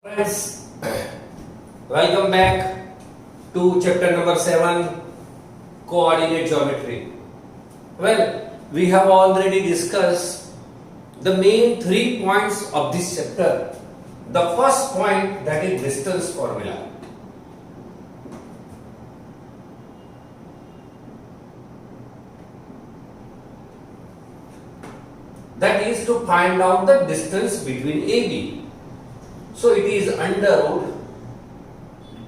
Friends, welcome back to chapter number 7, coordinate geometry. Well, we have already discussed the main 3 points of this chapter. The first point, that is distance formula. That is to find out the distance between AB. So it is under root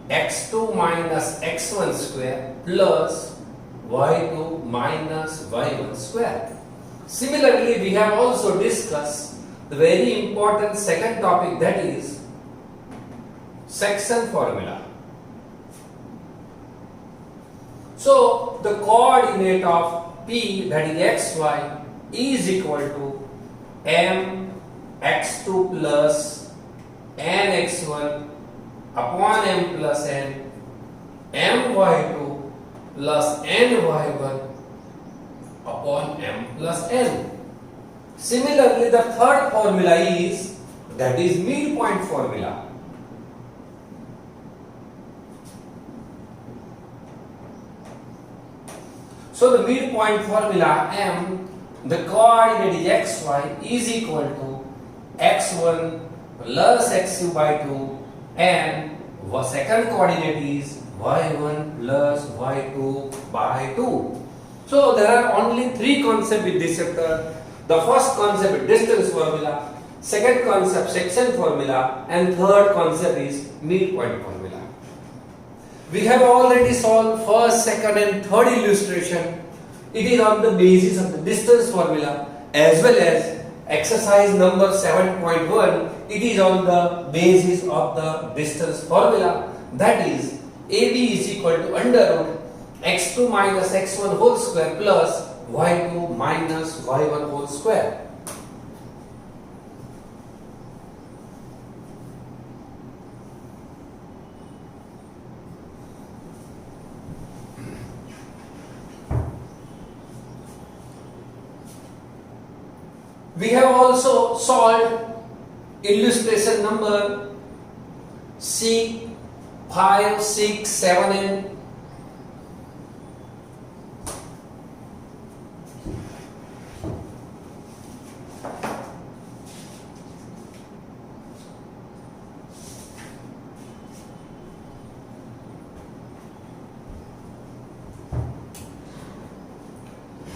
x2 minus x1 square plus y2 minus y1 square. Similarly, we have also discussed the very important second topic, that is section formula. So the coordinate of P, that is xy, is equal to m x2 plus n x1 upon m plus n, m y2 plus n y1 upon m plus n. Similarly, the third formula is, that is midpoint formula. So the midpoint formula m, the coordinate is xy is equal to x1 plus x2 by 2 and second coordinate is y1 plus y2 by 2. So there are only 3 concepts in this chapter. The first concept is distance formula, second concept section formula, and third concept is midpoint formula. We have already solved first, second and third illustration. It is on the basis of the distance formula, as well as exercise number 7.1. It is on the basis of the distance formula, that is AB is equal to under root x2 minus x1 whole square plus y2 minus y1 whole square. We have also solved illustration number 5, 6, 7 and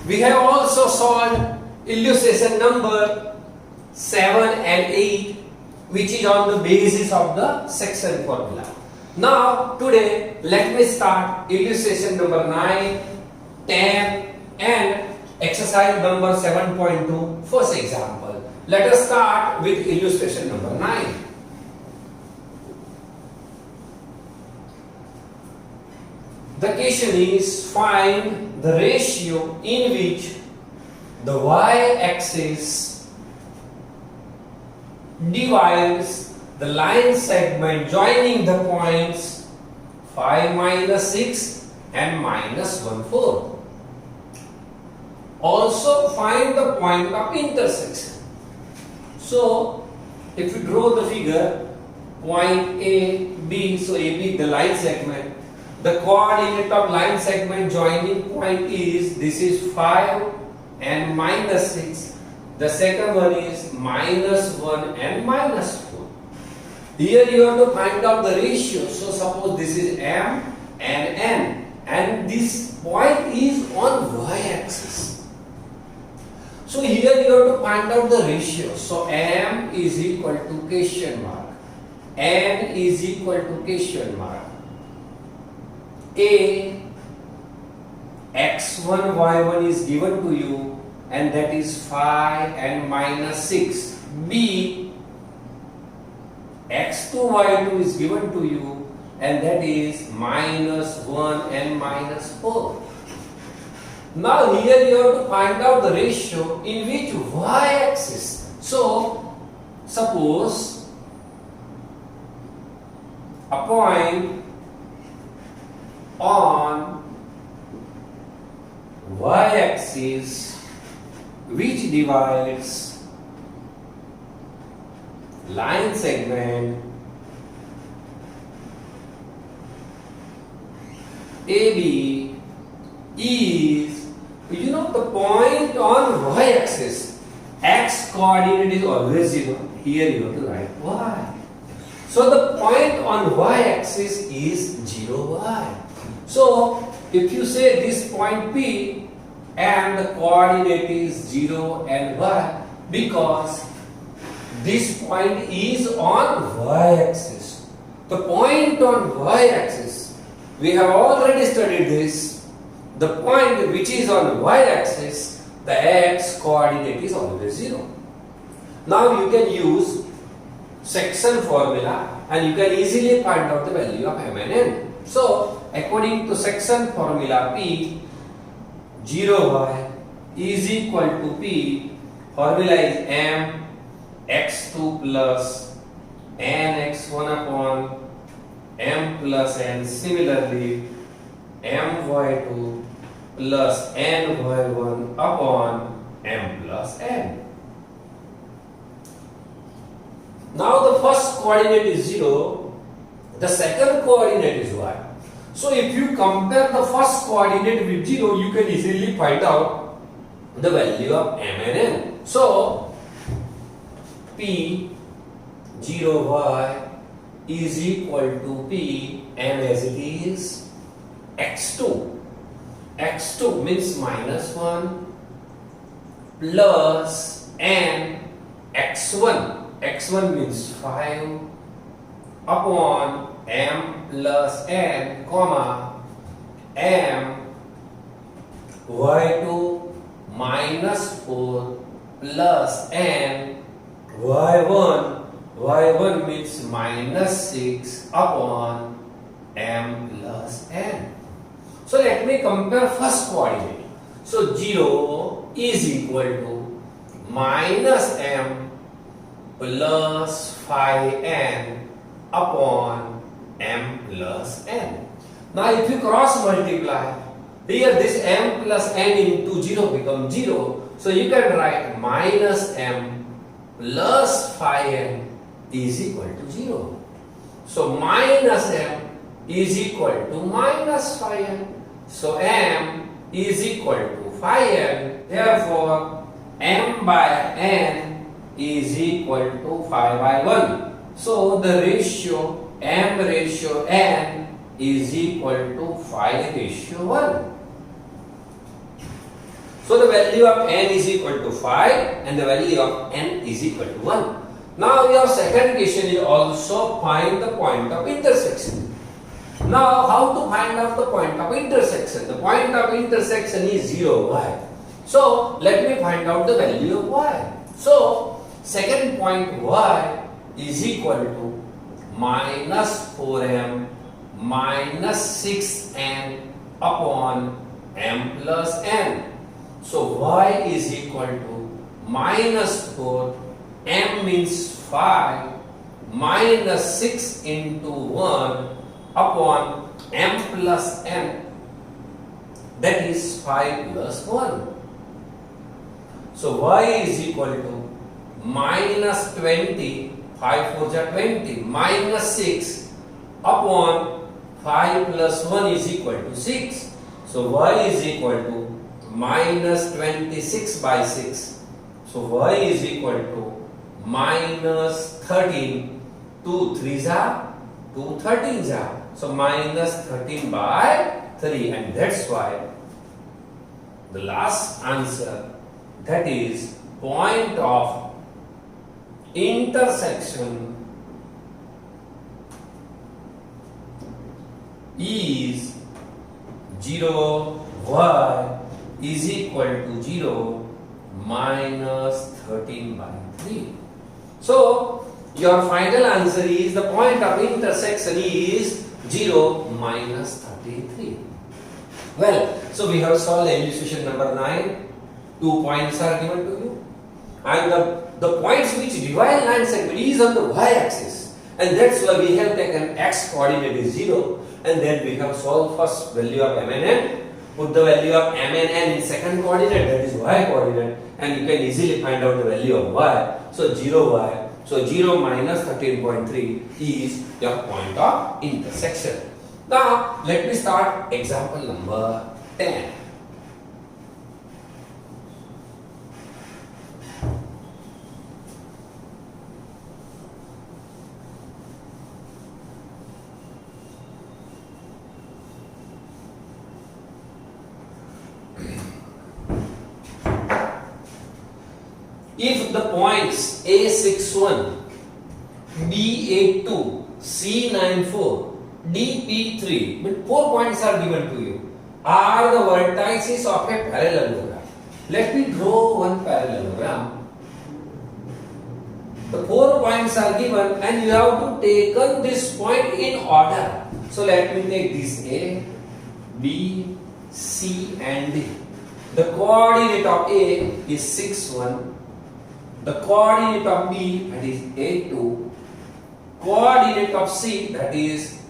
we have also solved illustration number 7 and 8, which is on the basis of the section formula. Now today let me start illustration number 9, 10 and exercise number 7.2. First example. Let us start with illustration number 9. The question is, find the ratio in which the y-axis divides the line segment joining the points 5 minus 6 and minus 1/4. Also find the point of intersection. So if you draw the figure, point A, B, so AB the line segment, the coordinate of line segment joining point is, this is 5 and minus 6. The second one is minus 1 and minus 4. Here you have to find out the ratio. So suppose this is M and N and this point is on y-axis. So here you have to find out the ratio. So M is equal to question mark, N is equal to question mark, A x1 y1 is given to you and that is 5 and minus 6. B x2 y2 is given to you and that is minus 1 and minus 4. Now here you have to find out the ratio in which y-axis. So suppose a point on y-axis which divides line segment AB is, the point on y-axis. X coordinate is always 0. Here you have to write y. So the point on y-axis is 0, y. So if you say this point P and the coordinate is 0 and y, because this point is on y-axis. The point on y-axis, we have already studied this. The point which is on y-axis, the x coordinate is always 0. Now you can use section formula and you can easily find out the value of m and n. So according to section formula P, 0y is equal to P, formula is m x2 plus n x1 upon m plus n. Similarly, my2 plus ny1 upon m plus n. Now the first coordinate is 0, the second coordinate is y. So if you compare the first coordinate with 0, you can easily find out the value of m and n. So P 0y is equal to P m as it is x2. x2 means minus 1 plus n x1. x1 means 5 upon m plus n, comma m y2 minus 4 plus n y1. y1 means minus 6 upon m plus n. So let me compare first coordinate. So 0 is equal to minus m plus 5n upon m plus n. Now if you cross multiply, here this m plus n into 0 becomes 0. So you can write minus m plus 5n is equal to 0. So minus m is equal to minus 5n. So m is equal to 5n. Therefore m by n is equal to 5 by 1. So the ratio m ratio n is equal to 5 ratio 1. So the value of n is equal to 5 and the value of n is equal to 1. Now your second question is also find the point of intersection. Now how to find out the point of intersection? The point of intersection is 0, y. So let me find out the value of y. So second point y is equal to minus 4m minus 6n upon m plus n. So y is equal to minus 4, m means 5, minus 6 into 1 upon m plus n, that is 5 plus 1. So y is equal to minus 20, 5 4 are 20, minus 6 upon 5 plus 1 is equal to 6. So y is equal to minus 26 by 6. So y is equal to minus 13. 2 3s are 2 13s are. So minus 13 by 3, and that's why the last answer, that is point of intersection is 0, y is equal to 0 minus 13 by 3. So your final answer is the point of intersection is 0 minus 33. Well, so we have solved elucidation number 9. 2 points are given to you, and the points which divide line segment is on the y-axis, and that's why we have taken x coordinate is 0, and then we have solved first value of m and n, put the value of m and n in second coordinate, that is y coordinate, and you can easily find out the value of y. So 0y, so 0 minus 13.3 is your point of intersection. Now, let me start example number 10. If the points A61, B82, C94, DP3, but 4 points are given to you, are the vertices of a parallelogram. Let me draw one parallelogram. The 4 points are given and you have to take this point in order. So let me take this A, B, C and D. The coordinate of A is 6, 1. The coordinate of B, that is A2, coordinate of C, that is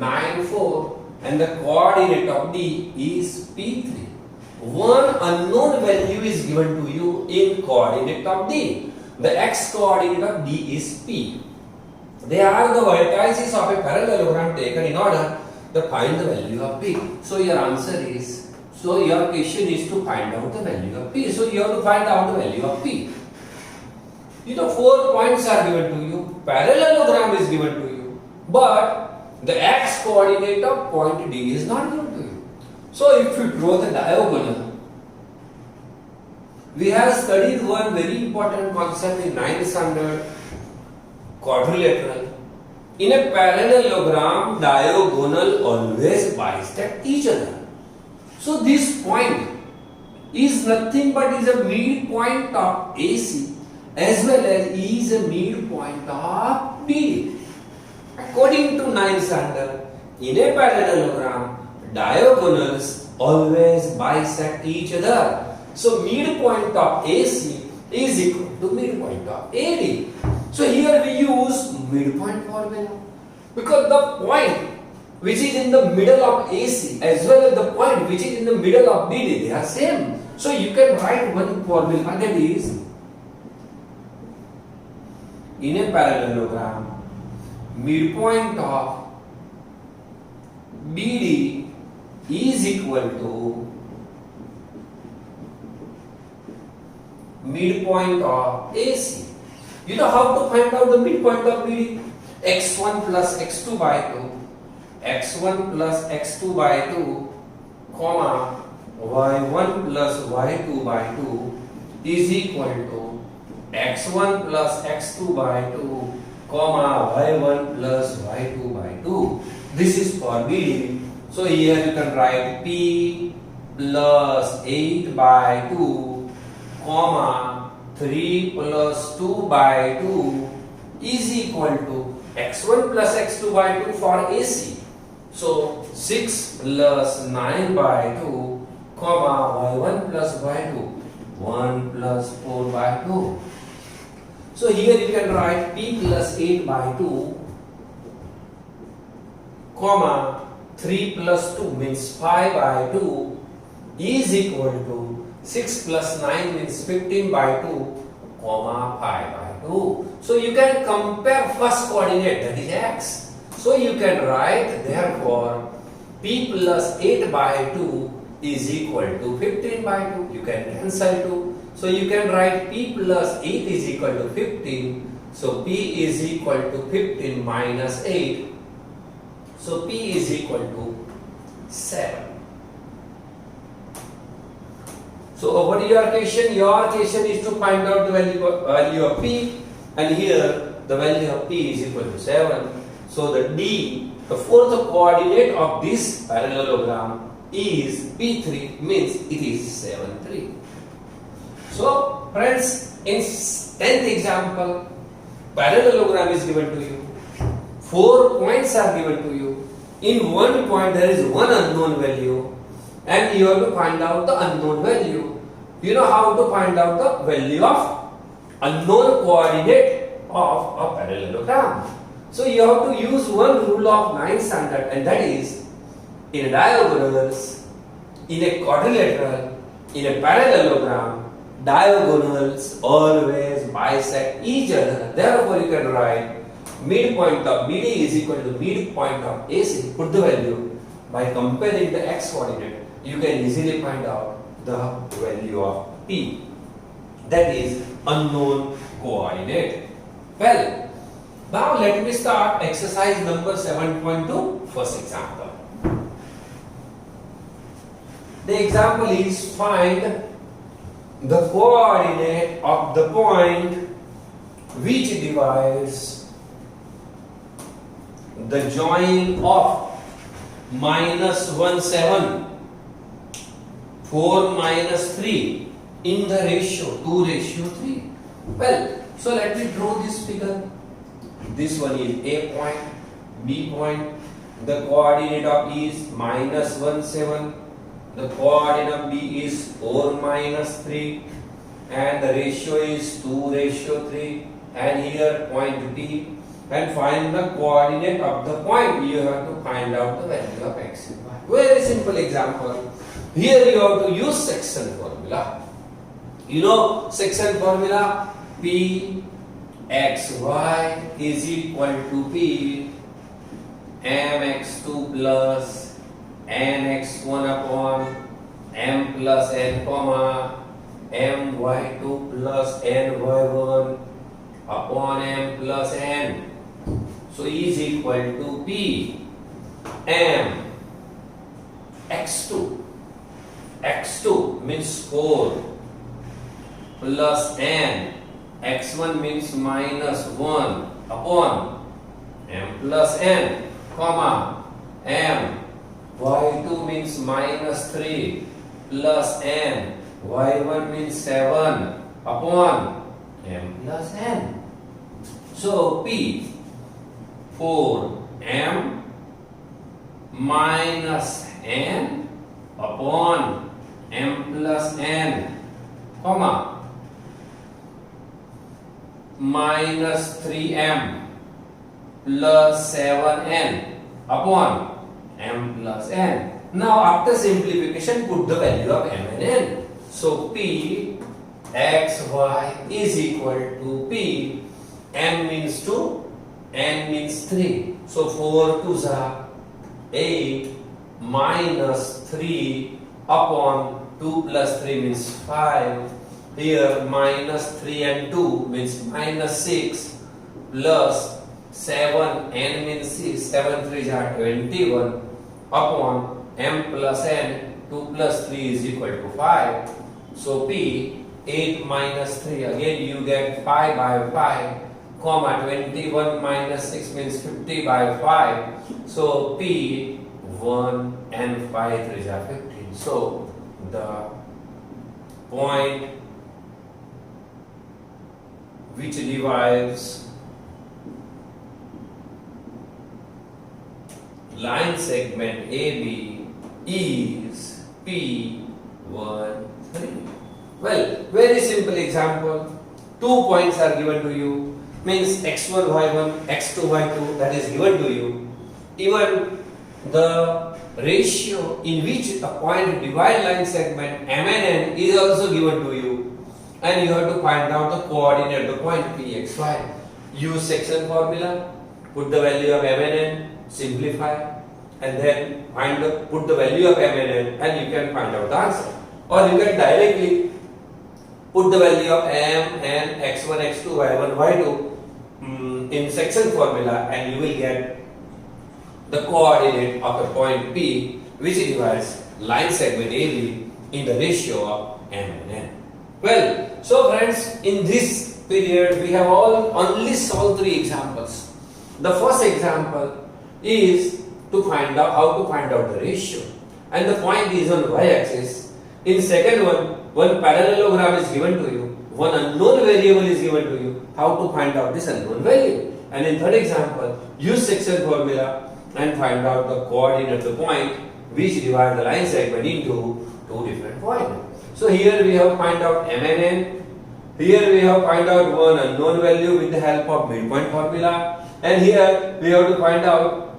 9, 4, and the coordinate of D is P3. One unknown value is given to you in coordinate of D. The x coordinate of D is P. They are the vertices of a parallelogram taken in order to find the value of P. So your answer is, so your question is to find out the value of P. So you have to find out the value of P. You know, 4 points are given to you, parallelogram is given to you, but the x coordinate of point D is not given to you. So if you draw the diagonal, we have studied one very important concept in 9th standard, quadrilateral. In a parallelogram, diagonal always bisect each other. So this point is nothing but is a midpoint of AC as well as is a midpoint of BD. According to 9th standard, in a parallelogram, diagonals always bisect each other. So midpoint of AC is equal to midpoint of AD. So here we use midpoint formula because the point which is in the middle of AC as well as the point which is in the middle of BD, they are same. So you can write one formula, that is, in a parallelogram, midpoint of BD is equal to midpoint of AC. You know how to find out the midpoint of BD? x1 plus x2 by 2, x1 plus x2 by 2, comma, y1 plus y2 by 2 is equal to x1 plus x2 by 2, comma, y1 plus y2 by 2. This is for BD. So here you can write P plus 8 by 2, comma, 3 plus 2 by 2 is equal to x1 plus x2 by 2 for AC. So 6 plus 9 by 2, comma, y1 plus y2, 1 plus 4 by 2. So here you can write P plus 8 by 2, comma, 3 plus 2 means 5 by 2 is equal to 6 plus 9 means 15 by 2, comma, 5 by 2. So you can compare first coordinate, that is x. So you can write therefore P plus 8 by 2 is equal to 15 by 2. You can cancel 2. So you can write P plus 8 is equal to 15. So P is equal to 15 minus 8. So P is equal to 7. So what is your question? Your question is to find out the value of P, and here the value of P is equal to 7. So the D, the fourth coordinate of this parallelogram is P3, means it is 7, 3. So friends, in 10th example, parallelogram is given to you. 4 points are given to you. In one point there is one unknown value and you have to find out the unknown value. You know how to find out the value of unknown coordinate of a parallelogram. So you have to use one rule of 9th standard, and that is, in diagonals, in a quadrilateral, in a parallelogram, diagonals always bisect each other. Therefore you can write midpoint of BD is equal to midpoint of AC, put the value. By comparing the x coordinate, you can easily find out the value of P. That is unknown coordinate. Well, now let me start exercise number 7.2, first example. The example is find the coordinate of the point which divides the join of -1 7 4 minus 3 in the ratio 2:3. Well, so let me draw this figure. This one is A point, B point. The coordinate of E is -1 7. The coordinate of B is 4 minus 3. And the ratio is 2:3. And here point B. And find the coordinate of the point. You have to find out the value of x and y. Very simple example. Here you have to use section formula. You know section formula? P x y is equal to P mx2 plus nx1 upon m plus n comma my2 plus ny1 upon m plus n. So is equal to P m x2. x2 means 4 plus n. x1 means -1 upon m plus n comma m. y2 means -3 plus n. y1 means 7 upon m plus n. So P 4m minus n upon m plus n comma minus 3m plus 7n upon m plus n. Now after simplification, put the value of m and n. So P x y is equal to P m means 2, n means 3. So 4 2s are 8 minus 3 upon 2 plus 3 means 5. Here minus 3 and 2 means -6 plus 7 n means 6. 7 3s are 21 upon m plus n. 2 plus 3 is equal to 5. So P 8 minus 3, again you get 5 by 5 comma 21 minus 6 means 50 by 5. So P 1 and 5 3s are 15. So the point which divides line segment AB is P1 3. Well, very simple example. 2 points are given to you. Means x1 y1 x2 y2, that is given to you. Even the ratio in which a point divide line segment m and n is also given to you, and you have to find out the coordinate of the point p x y. Use section formula, put the value of m and n, simplify, and then put the value of m and n, and you can find out the answer. Or you can directly put the value of m and x1 x2 y1 y2 in section formula, and you will get the coordinate of a point P which divides line segment AB in the ratio of m and n. Well, so friends, in this period we have only solved 3 examples. The first example is to find out how to find out the ratio, and the point is on y-axis. In second one parallelogram is given to you, one unknown variable is given to you, how to find out this unknown value. And in third example, use section formula and find out the coordinate of the point which divide the line segment into 2 different points. So here we have find out m and n. Here we have find out one unknown value with the help of midpoint formula, and here we have to find out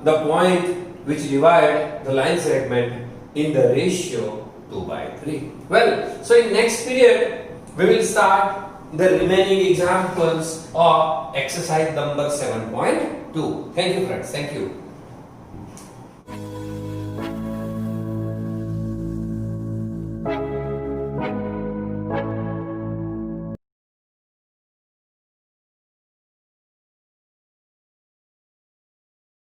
the point which divide the line segment in the ratio 2 by 3. Well, so in next period we will start the remaining examples of exercise number 7.2. Thank you friends. Thank you.